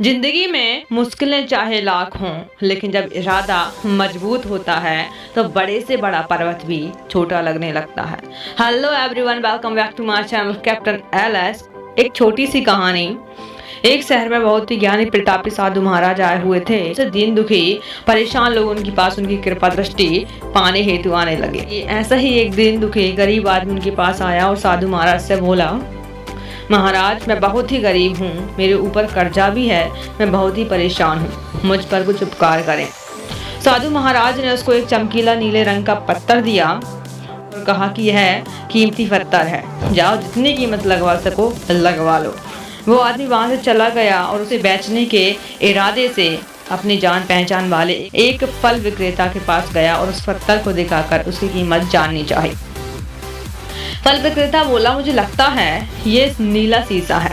जिंदगी में मुश्किलें चाहे लाख हों, लेकिन जब इरादा मजबूत होता है तो बड़े से बड़ा पर्वत भी छोटा लगने लगता है। Hello everyone, welcome back to my channel captain LS. एक छोटी सी कहानी। एक शहर में बहुत ही ज्ञानी प्रतापी साधु महाराज आए हुए थे। से दीन दुखी परेशान लोग उनके पास उनकी कृपा दृष्टि पाने हेतु आने लगे। ऐसा ही एक दीन दुखी गरीब आदमी उनके पास आया और साधु महाराज से बोला, महाराज मैं बहुत ही गरीब हूँ, मेरे ऊपर कर्जा भी है, मैं बहुत ही परेशान हूँ, मुझ पर कुछ उपकार करें। साधु महाराज ने उसको एक चमकीला नीले रंग का पत्थर दिया और कहा कि यह कीमती पत्थर है, जाओ जितनी कीमत लगवा सको लगवा लो। वो आदमी वहां से चला गया और उसे बेचने के इरादे से अपनी जान पहचान वाले एक फल विक्रेता के पास गया और उस पत्थर को दिखाकर उसकी कीमत जाननी चाहिए। फल विक्रेता बोला, मुझे लगता है ये नीला शीशा है,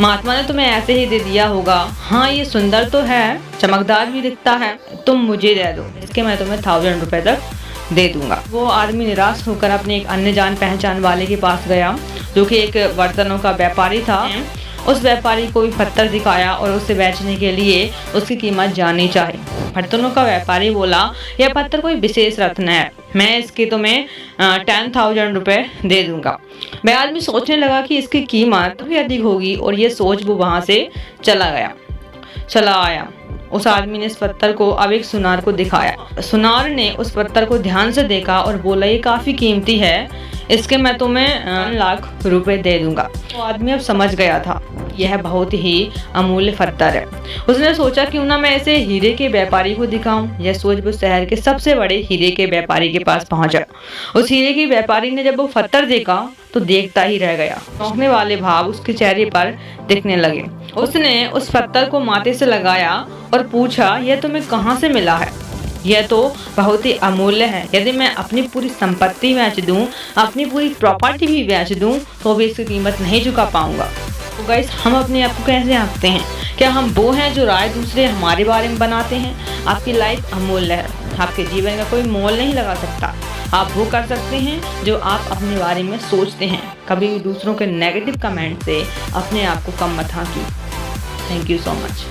महात्मा ने तुम्हें ऐसे ही दे दिया होगा। हाँ, ये सुंदर तो है, चमकदार भी दिखता है, तुम मुझे दे दो, इसके मैं तुम्हें 1000 रुपए तक दे दूंगा। वो आदमी निराश होकर अपने एक अन्य जान पहचान वाले के पास गया जो कि एक बर्तनों का व्यापारी था। उस व्यापारी को भी पत्थर दिखाया और उसे बेचने के लिए उसकी कीमत जाननी चाहिए। बर्तनों का व्यापारी बोला, यह पत्थर कोई विशेष रत्न है, मैं इसकी तुम्हें 10,000 रुपए दे दूंगा। वह आदमी सोचने लगा कि इसकी कीमत भी अधिक होगी और ये सोच वो वहां से चला आया। उस आदमी ने इस पत्थर को अब एक सुनार को दिखाया। सुनार ने उस पत्थर को ध्यान से देखा और बोला, ये काफी कीमती है, इसके मैं तुम्हें 1 लाख रुपए दे दूंगा। वो आदमी अब समझ गया था यह बहुत ही अमूल्य पत्थर है। उसने सोचा क्यों ना मैं इसे हीरे के व्यापारी को दिखाऊं। यह सोच वो शहर के सबसे बड़े हीरे के व्यापारी के पास पहुंचा। उस हीरे के व्यापारी ने जब वो पत्थर देखा तो देखता ही रह गया। चौंकने वाले भाव उसके चेहरे पर दिखने लगे। उसने उस पत्थर को माथे से लगाया और पूछा, यह तुम्हें कहाँ से मिला है? यह तो बहुत ही अमूल्य है, यदि मैं अपनी पूरी संपत्ति बेच दूं, अपनी पूरी प्रॉपर्टी भी बेच दूं तो भी इसकी कीमत नहीं चुका पाऊंगा। तो गाइस, हम अपने आप को कैसे आंकते हैं? क्या हम वो हैं जो राय दूसरे हमारे बारे में बनाते हैं? आपकी लाइफ अमूल्य है, आपके जीवन का कोई मोल नहीं लगा सकता। आप वो कर सकते हैं जो आप अपने बारे में सोचते हैं। कभी भी दूसरों के नेगेटिव कमेंट से अपने आप को कम मत आंकिए। Thank you so much.